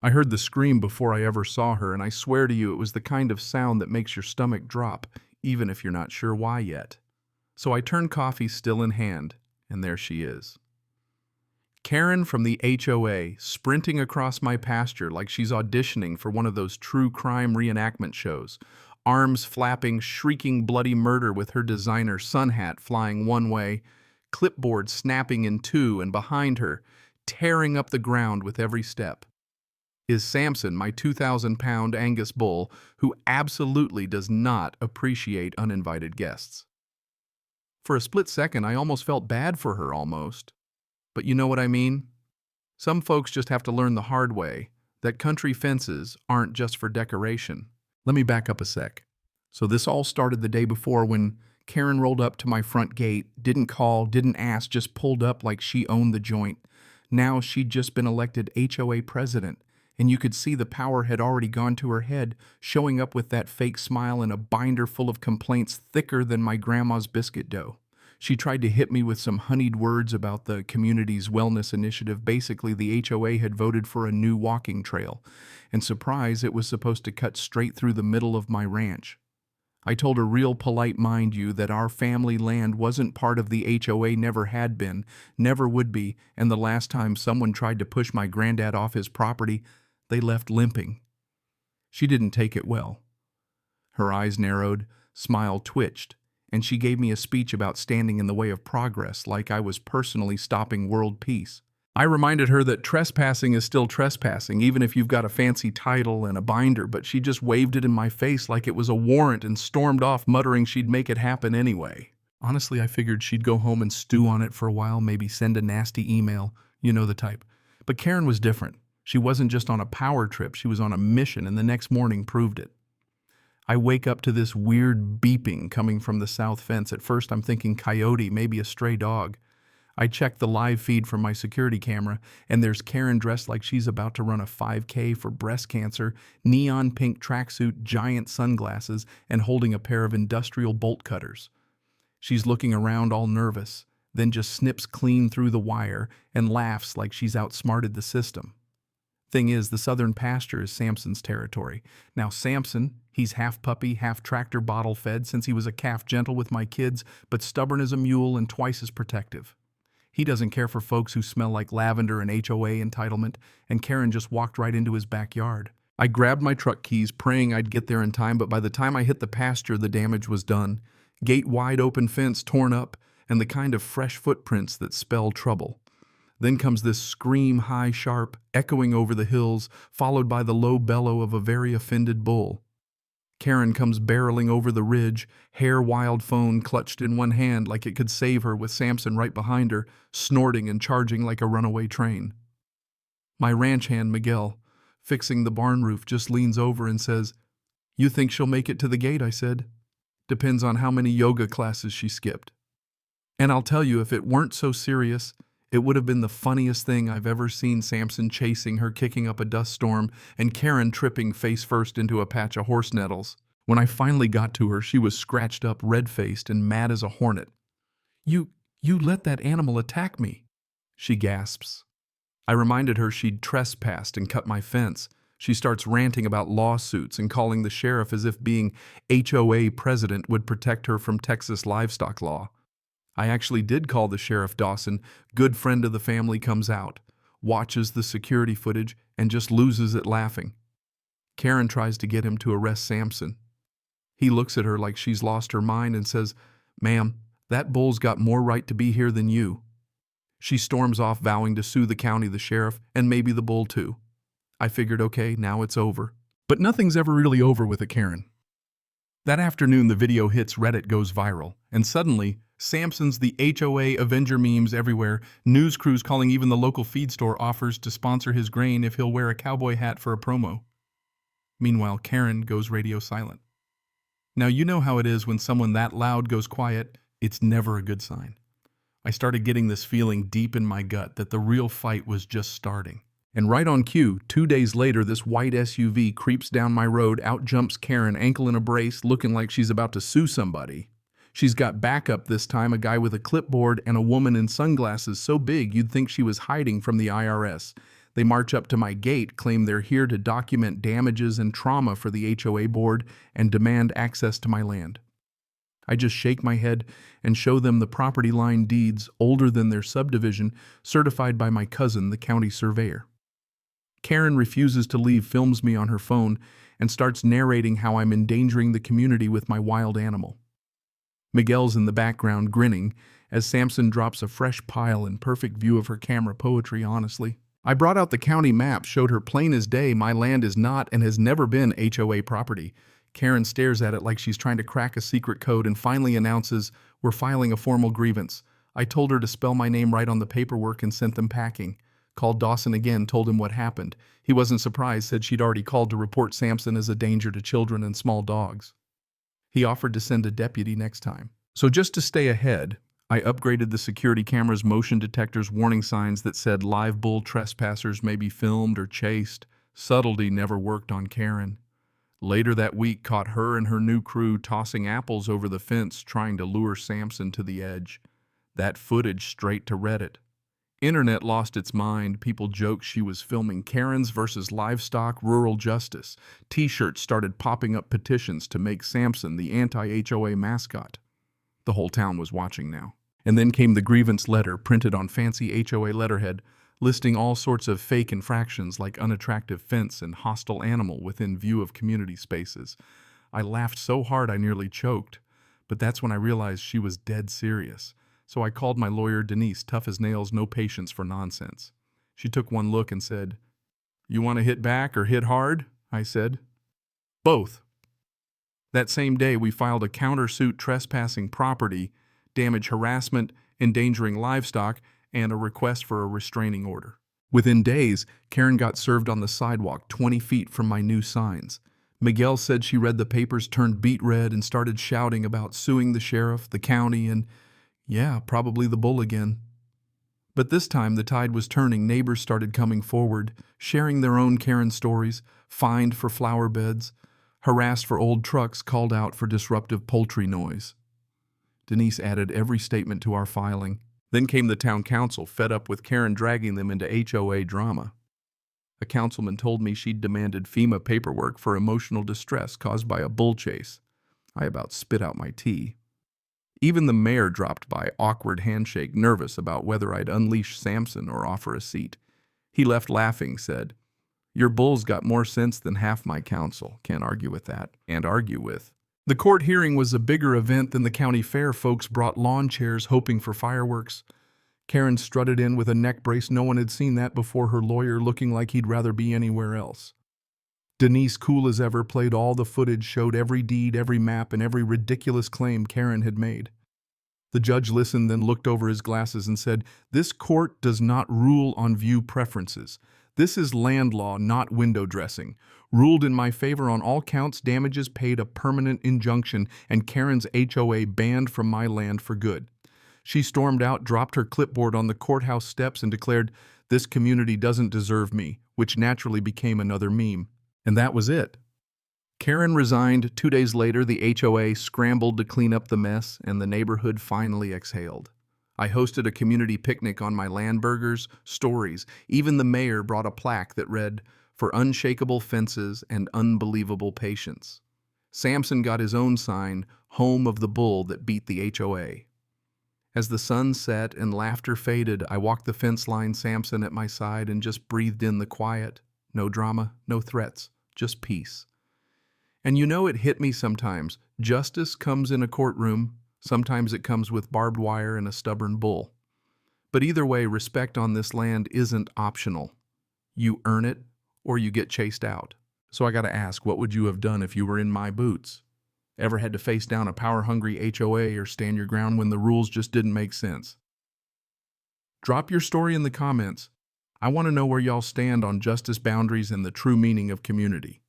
I heard the scream before I ever saw her, and I swear to you it was the kind of sound that makes your stomach drop, even if you're not sure why yet. So I turn coffee still in hand, and there she is. Karen from the HOA, sprinting across my pasture like she's auditioning for one of those true crime reenactment shows, arms flapping, shrieking bloody murder with her designer sun hat flying one way, clipboard snapping in two, and behind her, tearing up the ground with every step, is Samson, my 2,000-pound Angus bull, who absolutely does not appreciate uninvited guests. For a split second, I almost felt bad for her, almost. But you know what I mean? Some folks just have to learn the hard way that country fences aren't just for decoration. Let me back up a sec. So this all started the day before when Karen rolled up to my front gate, didn't call, didn't ask, just pulled up like she owned the joint. Now she'd just been elected HOA president, and you could see the power had already gone to her head, showing up with that fake smile and a binder full of complaints thicker than my grandma's biscuit dough. She tried to hit me with some honeyed words about the community's wellness initiative. Basically, the HOA had voted for a new walking trail, and surprise, it was supposed to cut straight through the middle of my ranch. I told her real polite, mind you, that our family land wasn't part of the HOA, never had been, never would be, and the last time someone tried to push my granddad off his property, they left limping. She didn't take it well. Her eyes narrowed, smile twitched, and she gave me a speech about standing in the way of progress, like I was personally stopping world peace. I reminded her that trespassing is still trespassing, even if you've got a fancy title and a binder, but she just waved it in my face like it was a warrant and stormed off, muttering she'd make it happen anyway. Honestly, I figured she'd go home and stew on it for a while, maybe send a nasty email, you know the type. But Karen was different. She wasn't just on a power trip, she was on a mission, and the next morning proved it. I wake up to this weird beeping coming from the south fence. At first I'm thinking coyote, maybe a stray dog. I check the live feed from my security camera, and there's Karen dressed like she's about to run a 5K for breast cancer, neon pink tracksuit, giant sunglasses, and holding a pair of industrial bolt cutters. She's looking around all nervous, then just snips clean through the wire and laughs like she's outsmarted the system. Thing is, the southern pasture is Samson's territory. Now Samson, he's half puppy, half tractor bottle fed since he was a calf, gentle with my kids, but stubborn as a mule and twice as protective. He doesn't care for folks who smell like lavender and HOA entitlement, and Karen just walked right into his backyard. I grabbed my truck keys, praying I'd get there in time, but by the time I hit the pasture, the damage was done. Gate wide open, fence torn up, and the kind of fresh footprints that spell trouble. Then comes this scream, high, sharp, echoing over the hills, followed by the low bellow of a very offended bull. Karen comes barreling over the ridge, hair wild phone clutched in one hand like it could save her, with Samson right behind her, snorting and charging like a runaway train. My ranch hand, Miguel, fixing the barn roof, just leans over and says, "You think she'll make it to the gate?" I said. "Depends on how many yoga classes she skipped." And I'll tell you, if it weren't so serious, it would have been the funniest thing I've ever seen. Samson chasing her, kicking up a dust storm, and Karen tripping face first into a patch of horse nettles. When I finally got to her, she was scratched up, red-faced, and mad as a hornet. You let that animal attack me," she gasps. I reminded her she'd trespassed and cut my fence. She starts ranting about lawsuits and calling the sheriff as if being HOA president would protect her from Texas livestock law. I actually did call the sheriff. Dawson, good friend of the family, comes out, watches the security footage, and just loses it laughing. Karen tries to get him to arrest Samson. He looks at her like she's lost her mind and says, "Ma'am, that bull's got more right to be here than you." She storms off, vowing to sue the county, the sheriff, and maybe the bull too. I figured, okay, now it's over. But nothing's ever really over with a Karen. That afternoon, the video hits Reddit, goes viral, and suddenly, Samson's the HOA Avenger, memes everywhere, news crews calling, even the local feed store offers to sponsor his grain if he'll wear a cowboy hat for a promo. Meanwhile, Karen goes radio silent. Now you know how it is when someone that loud goes quiet, it's never a good sign. I started getting this feeling deep in my gut that the real fight was just starting. And right on cue, 2 days later, this white SUV creeps down my road, out jumps Karen, ankle in a brace, looking like she's about to sue somebody. She's got backup this time, a guy with a clipboard and a woman in sunglasses so big you'd think she was hiding from the IRS. They march up to my gate, claim they're here to document damages and trauma for the HOA board, and demand access to my land. I just shake my head and show them the property line deeds older than their subdivision, certified by my cousin, the county surveyor. Karen refuses to leave, films me on her phone, and starts narrating how I'm endangering the community with my wild animal. Miguel's in the background grinning as Samson drops a fresh pile in perfect view of her camera poetry, honestly. I brought out the county map, showed her plain as day my land is not and has never been HOA property. Karen stares at it like she's trying to crack a secret code and finally announces, "We're filing a formal grievance." I told her to spell my name right on the paperwork and sent them packing. Called Dawson again, told him what happened. He wasn't surprised, said she'd already called to report Samson as a danger to children and small dogs. He offered to send a deputy next time. So just to stay ahead, I upgraded the security camera's motion detector's warning signs that said live bull trespassers may be filmed or chased. Subtlety never worked on Karen. Later that week caught her and her new crew tossing apples over the fence trying to lure Samson to the edge. That footage straight to Reddit. Internet lost its mind. People joked she was filming Karens versus livestock rural justice. T-shirts started popping up petitions to make Samson the anti-HOA mascot. The whole town was watching now. And then came the grievance letter printed on fancy HOA letterhead, listing all sorts of fake infractions like unattractive fence and hostile animal within view of community spaces. I laughed so hard I nearly choked, but that's when I realized she was dead serious. So I called my lawyer, Denise, tough as nails, no patience for nonsense. She took one look and said, "You want to hit back or hit hard?" I said. "Both." That same day, we filed a countersuit trespassing property, damage harassment, endangering livestock, and a request for a restraining order. Within days, Karen got served on the sidewalk 20 feet from my new signs. Miguel said she read the papers, turned beet red, and started shouting about suing the sheriff, the county, and, yeah, probably the bull again. But this time the tide was turning. Neighbors started coming forward, sharing their own Karen stories, fined for flower beds, harassed for old trucks, called out for disruptive poultry noise. Denise added every statement to our filing. Then came the town council, fed up with Karen dragging them into HOA drama. A councilman told me she'd demanded FEMA paperwork for emotional distress caused by a bull chase. I about spit out my tea. Even the mayor dropped by, awkward handshake, nervous about whether I'd unleash Samson or offer a seat. He left laughing, said, "Your bull's got more sense than half my council. Can't argue with that." And argue with. The court hearing was a bigger event than the county fair. Folks brought lawn chairs hoping for fireworks. Karen strutted in with a neck brace. No one had seen that before. Her lawyer looking like he'd rather be anywhere else. Denise, cool as ever, played all the footage, showed every deed, every map, and every ridiculous claim Karen had made. The judge listened, then looked over his glasses and said, "This court does not rule on view preferences. This is land law, not window dressing. Ruled in my favor on all counts, damages paid, a permanent injunction, and Karen's HOA banned from my land for good." She stormed out, dropped her clipboard on the courthouse steps, and declared, "This community doesn't deserve me," which naturally became another meme. And that was it. Karen resigned. 2 days later, the HOA scrambled to clean up the mess, and the neighborhood finally exhaled. I hosted a community picnic on my land, burgers, stories. Even the mayor brought a plaque that read, "For unshakable fences and unbelievable patience." Samson got his own sign, "Home of the bull that beat the HOA." As the sun set and laughter faded, I walked the fence line, Samson at my side, and just breathed in the quiet. No drama, no threats, just peace. And you know, it hit me sometimes. Justice comes in a courtroom. Sometimes it comes with barbed wire and a stubborn bull. But either way, respect on this land isn't optional. You earn it or you get chased out. So I gotta ask, what would you have done if you were in my boots? Ever had to face down a power-hungry HOA or stand your ground when the rules just didn't make sense? Drop your story in the comments. I want to know where y'all stand on justice, boundaries, and the true meaning of community.